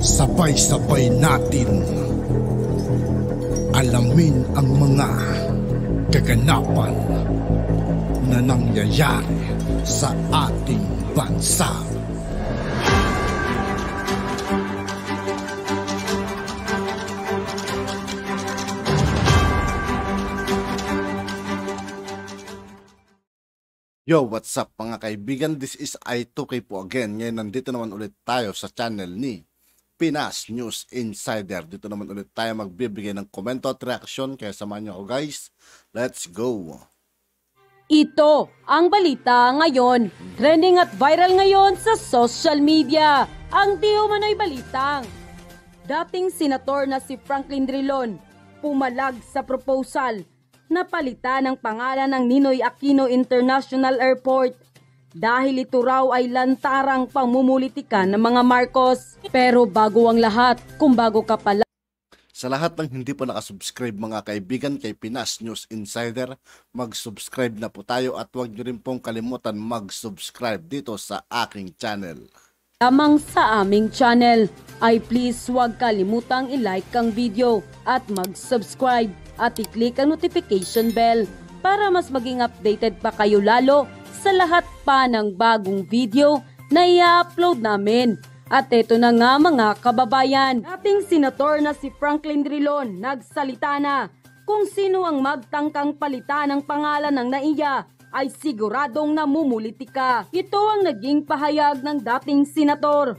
Sabay-sabay natin alamin ang mga kaganapan na nangyayari sa ating bansa. Yo, what's up mga kaibigan? This is I2K po again. Ngayon nandito naman ulit tayo sa channel ni Pinas News Insider. Dito naman ulit tayo magbibigay ng komento at reaksyon. Kaya samahan niyo ako guys. Let's go! Ito ang balita ngayon. Trending at viral ngayon sa social media. Ang di umano'y balitang dating senator na si Franklin Drilon pumalag sa proposal na palitan ang pangalan ng Ninoy Aquino International Airport dahil ito raw ay lantarang pamumulitikan ng mga Marcos. Pero bago ang lahat, kung bago ka pala sa lahat ng hindi pa nakasubscribe mga kaibigan kay Pinas News Insider, mag-subscribe na po tayo at huwag nyo rin pong kalimutan mag-subscribe dito sa aking channel. Lamang sa aming channel ay please huwag kalimutang i-like ang video at mag-subscribe at i-click ang notification bell para mas maging updated pa kayo lalo sa lahat pa ng bagong video na i-upload namin. At ito na nga mga kababayan, dating senator na si Franklin Drilon nagsalita na kung sino ang magtangkang palitan ng pangalan ng NAIA ay siguradong namumulitika. Ito ang naging pahayag ng dating senator.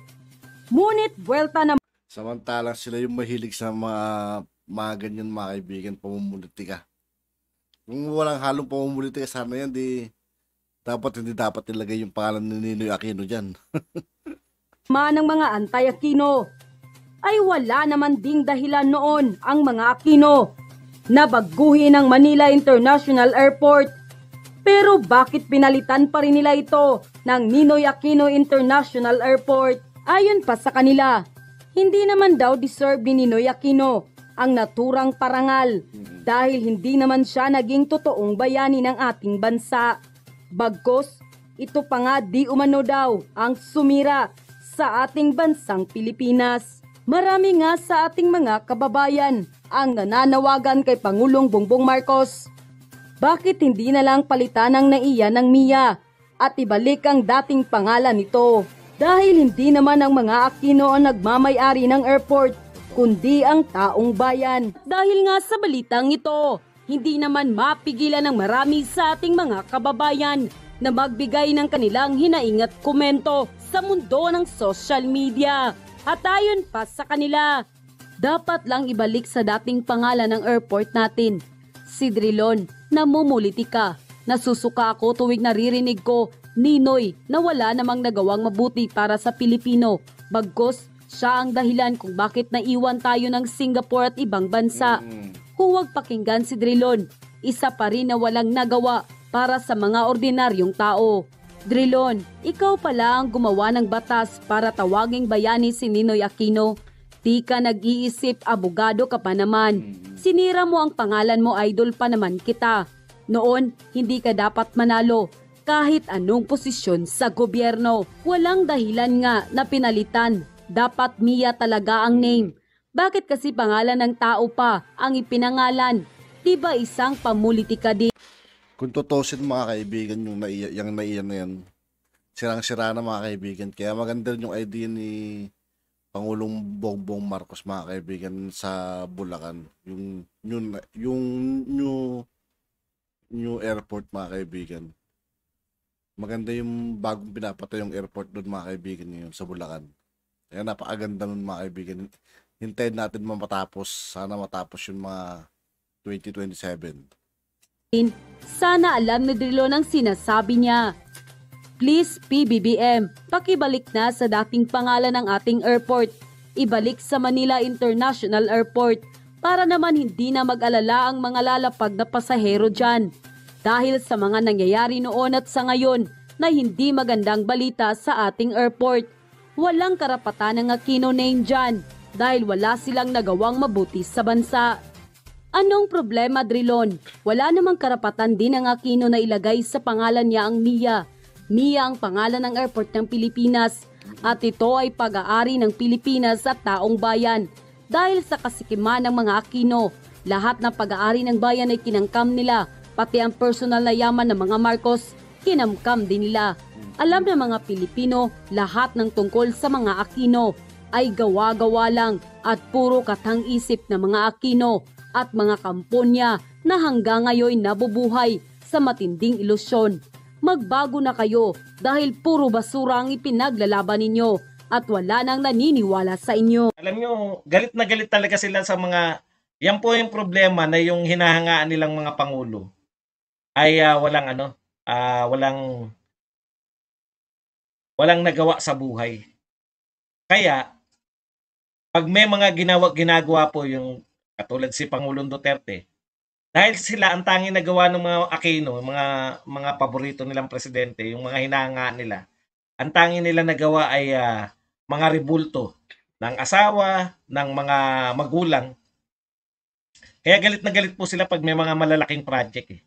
Ngunit buwelta na Samantalang sila yung mahilig sa mga ganyan mga kaibigan, pamumulitika. Kung walang halong pamumulitika sana yan, hindi dapat ilagay yung pangalan ni Ninoy Aquino dyan. ng mga anti-Aquino ay wala naman ding dahilan noon ang mga Aquino na baguhin ang Manila International Airport. Pero bakit pinalitan pa rin nila ito ng Ninoy Aquino International Airport? Ayon pa sa kanila, hindi naman daw deserve ni Ninoy Aquino ang naturang parangal dahil hindi naman siya naging totoong bayani ng ating bansa. Bagkus, ito pa nga di umano daw ang sumira sa ating bansang Pilipinas. Marami nga sa ating mga kababayan ang nananawagan kay Pangulong Bongbong Marcos. Bakit hindi na lang palitan ang NAIA ng MIA at ibalik ang dating pangalan nito? Dahil hindi naman ang mga Aquino ang nagmamay-ari ng airport, kundi ang taong bayan. Dahil nga sa balitang ito, hindi naman mapigilan ng marami sa ating mga kababayan na magbigay ng kanilang hinaing at komento sa mundo ng social media. At ayon pa sa kanila, dapat lang ibalik sa dating pangalan ng airport natin. Si Drilon, namumulitika. Nasusuka ako tuwing naririnig ko, Ninoy, na wala namang nagawang mabuti para sa Pilipino. Bagkus, siya ang dahilan kung bakit naiwan tayo ng Singapore at ibang bansa. Huwag pakinggan si Drilon. Isa pa rin na walang nagawa para sa mga ordinaryong tao. Drilon, ikaw pala ang gumawa ng batas para tawaging bayani si Ninoy Aquino. Di ka nag-iisip, abogado ka pa naman. Sinira mo ang pangalan mo, idol pa naman kita. Noon, hindi ka dapat manalo kahit anong posisyon sa gobyerno. Walang dahilan nga na pinalitan. Dapat MIA talaga ang name. Bakit kasi pangalan ng tao pa ang ipinangalan? Diba isang pamulitika din? Kung tutusin mga kaibigan yung NAIA na yan, sirang-sira na mga kaibigan. Kaya maganda rin yung idea ni Pangulong Bongbong Marcos mga kaibigan sa Bulacan. Yung new airport mga kaibigan. Maganda yung bagong pinapatay yung airport doon mga kaibigan ngayon sa Bulacan. Kaya napakaganda nun mga kaibigan. Hintayin natin matapos. Sana matapos yung mga 2027. Sana alam ni Drilon ang sinasabi niya. Please PBBM, pakibalik na sa dating pangalan ng ating airport. Ibalik sa Manila International Airport para naman hindi na mag-alala ang mga lalapag na pasahero dyan. Dahil sa mga nangyayari noon at sa ngayon na hindi magandang balita sa ating airport. Walang karapatan ng Aquino name dyan dahil wala silang nagawang mabuti sa bansa. Anong problema, Drilon? Wala namang karapatan din ang Aquino na ilagay sa pangalan niya ang MIA. MIA ang pangalan ng airport ng Pilipinas at ito ay pag-aari ng Pilipinas at taong bayan. Dahil sa kasikiman ng mga Aquino, lahat ng pag-aari ng bayan ay kinangkam nila, pati ang personal na yaman ng mga Marcos, kinamkam din nila. Alam ng mga Pilipino, lahat ng tungkol sa mga Aquino ay gawa-gawa lang at puro katang-isip ng mga Aquino at mga kamponya na hanggang ngayon nabubuhay sa matinding ilusyon. Magbago na kayo dahil puro basura ang ipinaglalaban ninyo at wala nang naniniwala sa inyo. Alam nyo, galit na galit talaga sila sa mga, yan po yung problema na yung hinahangaan nilang mga pangulo ay walang nagawa sa buhay. Kaya, pag may mga ginagawa po yung katulad si Pangulong Duterte, dahil sila ang tanging nagawa ng mga Aquino, mga paborito nilang presidente, yung mga hinahangaan nila, ang tanging nila nagawa ay mga rebulto ng asawa, ng mga magulang. Kaya galit na galit po sila pag may mga malalaking project.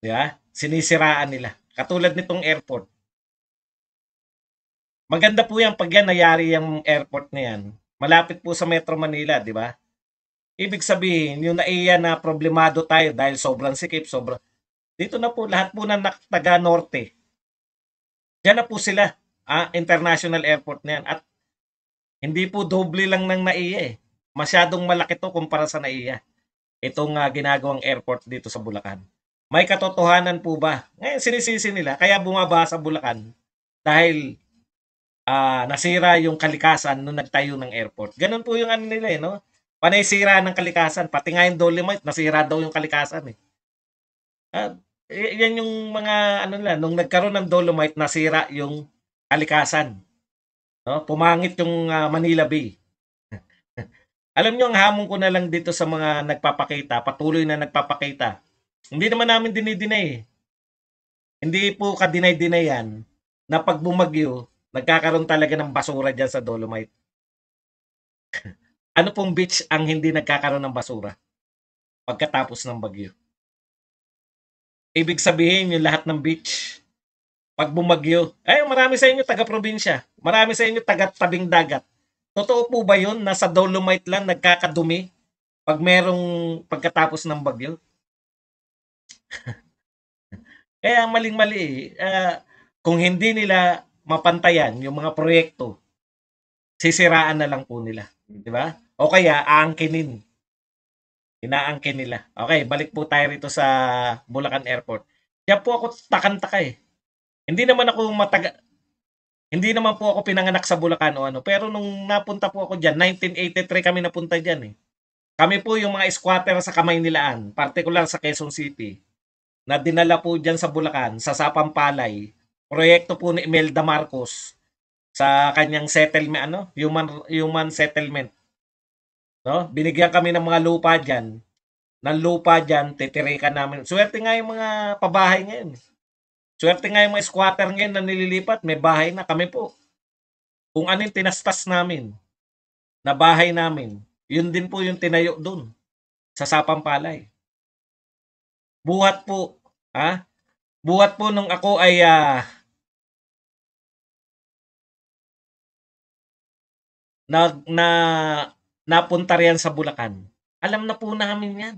Diba? Sinisiraan nila. Katulad nitong airport. Maganda po yan pag yan nayari yung airport na yan. Malapit po sa Metro Manila, di ba? Ibig sabihin, yung naiya na problemado tayo dahil sobrang sikip, dito na po, lahat po na taga-norte. Diyan na po sila. International airport na yan. At hindi po doble lang ng NAIA. Masyadong malaki to kumpara sa NAIA. Itong ginagawang airport dito sa Bulacan. May katotohanan po ba? Ngayon sinisisi nila, kaya bumaba sa Bulacan dahil nasira yung kalikasan nung nagtayo ng airport. Ganun po yung ano nila no? Panay sira ng kalikasan. Pati nga yung Dolomite, nasira daw yung kalikasan yan yung mga nila, nung nagkaroon ng Dolomite, nasira yung kalikasan. No? Pumangit yung Manila Bay. Alam nyo, ang hamon ko na lang dito sa mga nagpapakita, patuloy na nagpapakita. Hindi naman namin dinidinay. Hindi po kadinay-dinay yan na pag bumagyo, nagkakaroon talaga ng basura dyan sa Dolomite. Ano pong beach ang hindi nagkakaroon ng basura pagkatapos ng bagyo? Ibig sabihin yung lahat ng beach, pag bumagyo, marami sa inyo taga-probinsya, marami sa inyo taga-tabing dagat. Totoo po ba yun na sa Dolomite lang nagkakadumi pag merong pagkatapos ng bagyo? Kaya maling-mali kung hindi nila mapantayan yung mga proyekto, sisiraan na lang po nila. Di ba? O kaya aangkinin. Inaangkin nila. Okay, balik po tayo rito sa Bulacan Airport. Kaya po ako takang-taka Hindi naman po ako pinanganak sa Bulacan o ano. Pero nung napunta po ako dyan, 1983 kami napunta dyan Kami po yung mga squatter sa Kamaynilaan, partikular sa Quezon City, na dinala po dyan sa Bulacan, sa Sapampalay, proyekto po ni Imelda Marcos sa kanyang settlement, human settlement. No? Binigyan kami ng mga lupa dyan. Ng lupa dyan, titirikan namin. Swerte nga yung mga pabahay ngayon. Swerte nga yung mga squatter ngayon na nililipat, may bahay na kami po. Kung anong tinastas namin, na bahay namin, yun din po yung tinayo dun, sa Sapampalay. Buhat po, buhat po nung ako ay napunta riyan sa Bulacan. Alam na po namin yan.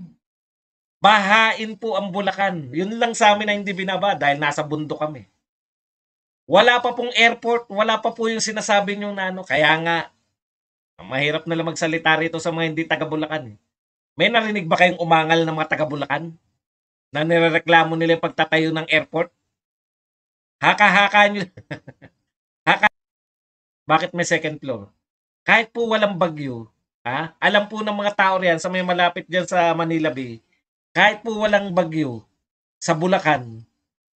Bahain po ang Bulacan. Yun lang sa amin na hindi binaba dahil nasa bundok kami. Wala pa pong airport, wala pa po yung sinasabi nyo na Kaya nga, mahirap na lang magsalita rito sa mga hindi taga-Bulacan. May narinig ba kayong umangal ng mga taga-Bulacan na nirereklamo nila yung pagtatayo ng airport? Haka-haka nyo. Bakit may second floor? Kahit po walang bagyo, alam po ng mga tao riyan sa may malapit dyan sa Manila Bay, kahit po walang bagyo sa Bulacan,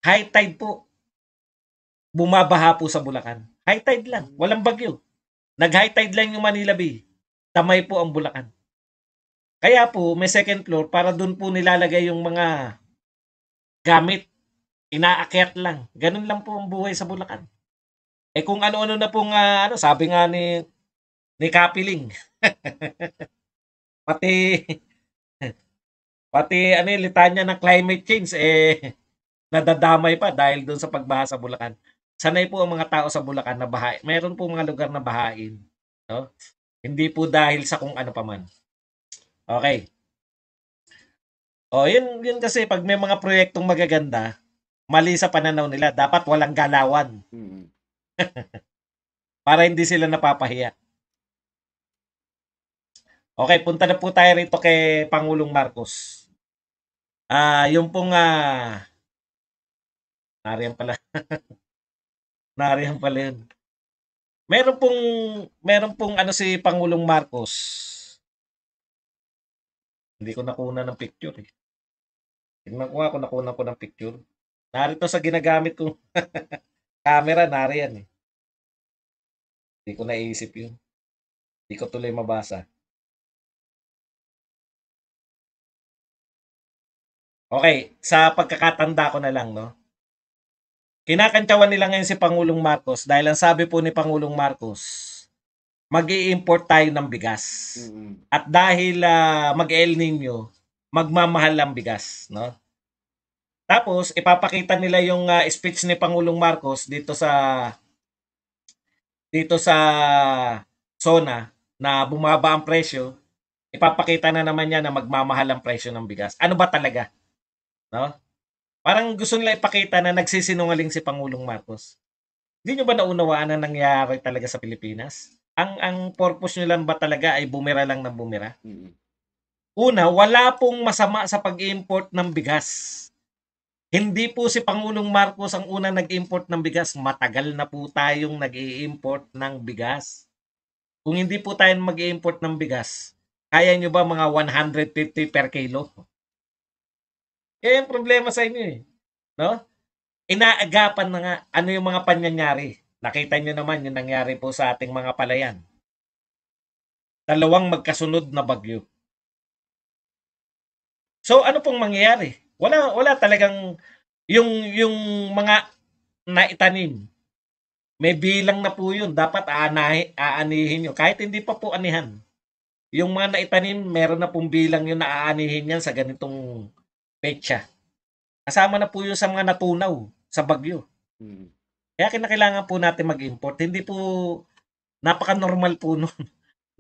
high tide po. Bumabaha po sa Bulacan. High tide lang, walang bagyo. Nag-high tide lang yung Manila Bay. Tamay po ang Bulacan. Kaya po, may second floor para doon po nilalagay yung mga gamit. Inaakyat lang. Ganun lang po ang buhay sa Bulacan. Kung ano-ano na pong, sabi nga ni Kapiling. Pati litanya ng climate change nadadamay pa dahil doon sa pagbaha sa Bulacan. sanay po ang mga tao sa Bulacan na bahain. Meron po mga lugar na bahain, no? Hindi po dahil sa kung ano pa man. Okay. Yun kasi pag may mga proyektong magaganda, mali sa pananaw nila, dapat walang galawan para hindi sila napapahiya. Okay, punta na po tayo rito kay Pangulong Marcos. Yung pong nariyan pala. Nariyan pala yun. Meron pong ano si Pangulong Marcos. Hindi ko nakuna ng picture eh. Tingnan ko nga kung nakuna ko ng picture. Narito sa ginagamit kong camera, nariyan eh. Hindi ko naisip yun. Hindi ko tuloy mabasa. Okay, sa pagkakatanda ko na lang, no? Kinakantyawan nila ngayon si Pangulong Marcos dahil ang sabi po ni Pangulong Marcos, mag-i-import tayo ng bigas. At dahil mag-El Nino, magmamahal ang bigas, no? Tapos ipapakita nila yung speech ni Pangulong Marcos dito sa SONA na bumaba ang presyo. Ipapakita na naman niya na magmamahal ang presyo ng bigas. Ano ba talaga? No? Parang gusto nila ipakita na nagsisinungaling si Pangulong Marcos. Hindi nyo ba naunawaan na nangyari talaga sa Pilipinas? Ang purpose nyo lang ba talaga ay bumira lang ng bumira? Una, wala pong masama sa pag-import ng bigas. Hindi po si Pangulong Marcos ang unang nag-import ng bigas. Matagal na po tayong nag-i-import ng bigas. Kung hindi po tayo mag-i-import ng bigas, kaya nyo ba mga 150 per kilo? Kaya yung problema sa inyo eh. No? Inaagapan na nga ano yung mga pangyayari. Nakita nyo naman yung nangyari po sa ating mga palayan. 2 magkasunod na bagyo. So ano pong mangyayari? Wala talagang yung mga naitanim. May bilang na po yun. Dapat aanihin nyo. Kahit hindi pa po anihan. Yung mga naitanim, meron na pong bilang yun na aanihin yan sa ganitong petsa. Kasama na po yun sa mga natunaw sa bagyo. Kaya kinakailangan po natin mag-import. Hindi po napaka-normal po nun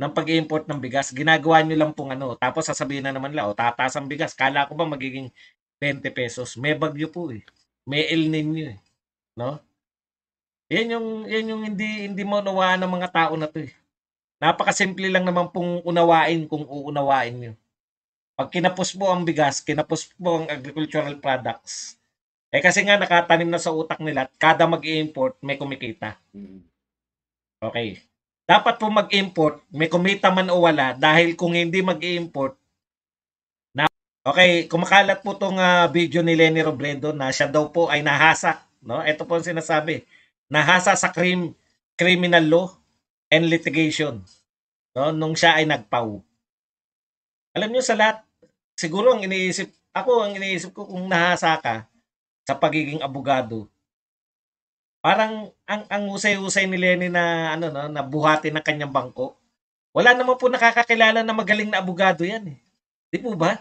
ng pag-import ng bigas. Ginagawa nyo lang pong tapos sasabihin na naman lang, tataas ang bigas. Kala ko ba magiging 20 pesos? May bagyo po eh. May El Nino eh. No? Yan yung hindi mo unawaan ng mga tao na to eh. Napakasimple lang naman pong unawain kung uunawain nyo. Pag kinapos mo ang bigas, kinapos mo ang agricultural products, kasi nga nakatanim na sa utak nila, kada mag-i-import, may kumikita. Okay. Dapat po mag-import, may kumita man o wala, dahil kung hindi mag-i-import, okay, kumakalat po tong video ni Leni Robredo na siya daw po ay nahasa. No? Ito po ang sinasabi. Nahasa sa criminal law and litigation. No? Nung siya ay nagpaw. Alam nyo sa lahat, siguro ang iniisip ko kung nahasa ka sa pagiging abogado, parang ang usay-usay ni Lenny na na buhati ng kanyang bangko. Wala naman po nakakakilala na magaling na abogado yan eh. Di po ba?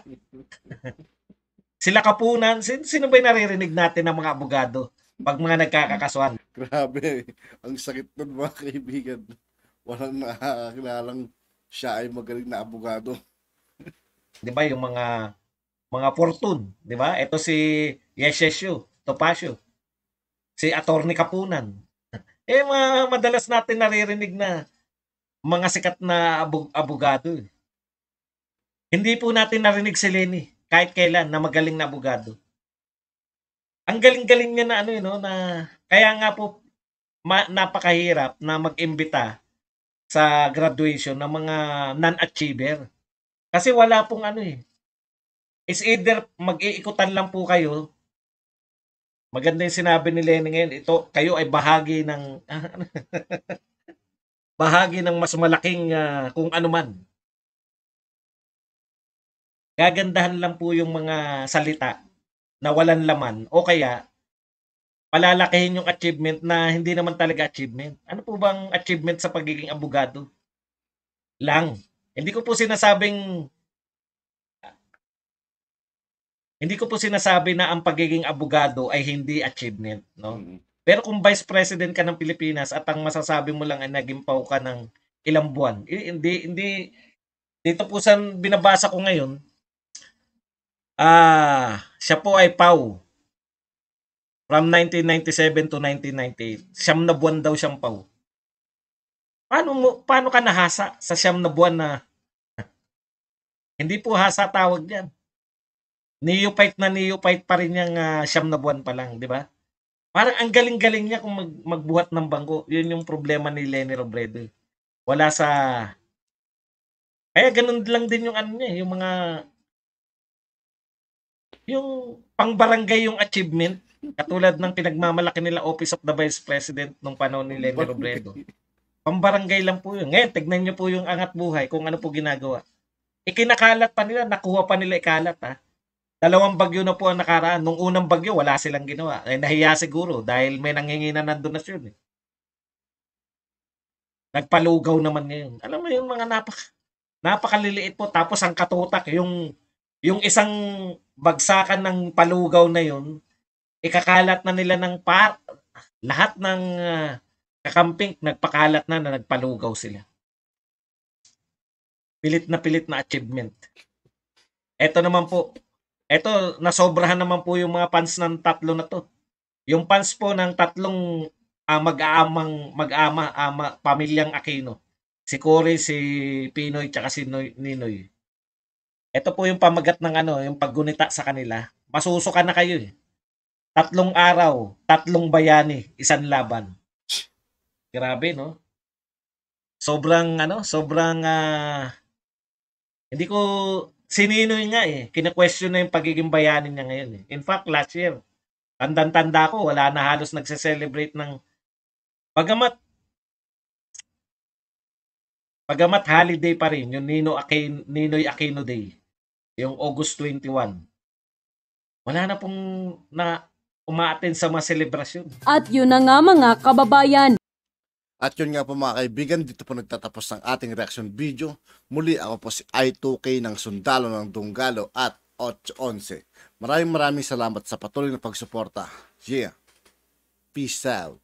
Sila Kapunan, sino ba yung naririnig natin ng mga abogado pag mga nagkakakasuhan? Grabe. Ang sakit nun mga kaibigan. Walang nakakakilalang siya ay magaling na abogado. 'Di ba yung mga Fortune, 'di ba? Ito si Yesesio Topacio. Si Attorney Kapunan. Madalas natin naririnig na mga sikat na abogado. Hindi po natin narinig si Lenny kahit kailan na magaling na abogado. Ang galing-galing niya na na kaya nga po napakahirap na mag-imbita sa graduation ng mga non-achiever. Kasi wala pong It's either mag-iikutan lang po kayo. Maganda yung sinabi ni Lenny ngayon, ito, kayo ay bahagi ng bahagi ng mas malaking kung ano man. Gagandahan lang po yung mga salita na walang laman o kaya palalakihin yung achievement na hindi naman talaga achievement. Ano po bang achievement sa pagiging abogado? Lang. Hindi ko po sinasabi na ang pagiging abogado ay hindi achievement, no? Pero kung Vice President ka ng Pilipinas at ang masasabi mo lang ay nagimpaw ka ng ilang buwan, hindi, dito po sa binabasa ko ngayon, siya po ay PAW from 1997 to 1998. Siyam na buwan daw siyang PAW. Paano ka nahasa sa siyam na buwan na hindi po hasa tawag diyan. Neophyte pa rin yung siyam na buwan pa lang, di ba? Parang ang galing-galing niya kung magbuhat ng bangko. Yun yung problema ni Leni Robredo. Wala sa... Kaya ganun lang din yung ano niya, yung mga... Yung pang-barangay yung achievement, katulad ng pinagmamalaki nila Office of the Vice President nung panahon ni Leni Robredo. Pang-barangay lang po yun. Ngayon, tignan niyo po yung Angat Buhay, kung ano po ginagawa. Ikinakalat pa nila, nakuha pa nila ikalat, ha? 2 bagyo na po ang nakaraan. Nung unang bagyo, wala silang ginawa. Nahiya siguro dahil may nanghingi na ng donasyon. Nagpalugaw naman ngayon. Alam mo yung mga napakaliliit po. Tapos ang katutak, yung isang bagsakan ng palugaw na yun, ikakalat na nila ng lahat ng kakamping, nagpakalat na nagpalugaw sila. Pilit na achievement. Ito naman po, nasobrahan naman po yung mga fans ng tatlo na to. Yung fans po ng tatlong mag-ama, pamilyang Aquino. Si Cory, si Pinoy, tsaka si Ninoy. Ito po yung pamagat ng yung paggunita sa kanila. Masusuka na kayo 3 araw, 3 bayani, 1 laban. Grabe, no? Sobrang hindi ko sininoy nga kina-question na yung pagiging bayani niya ngayon In fact, last year, tanda ko, wala na halos nagse-celebrate ng Bagamat holiday pa rin, yung Ninoy Aquino Day, yung August 21. Wala na pong umaattend sa mga selebrasyon. At yun na nga mga kababayan. At yun nga po mga kaibigan, dito po nagtatapos ng ating reaction video. Muli ako po si I2K ng Sundalo ng Dunggalo at 811. Maraming salamat sa patuloy na pagsuporta. Yeah. Peace out.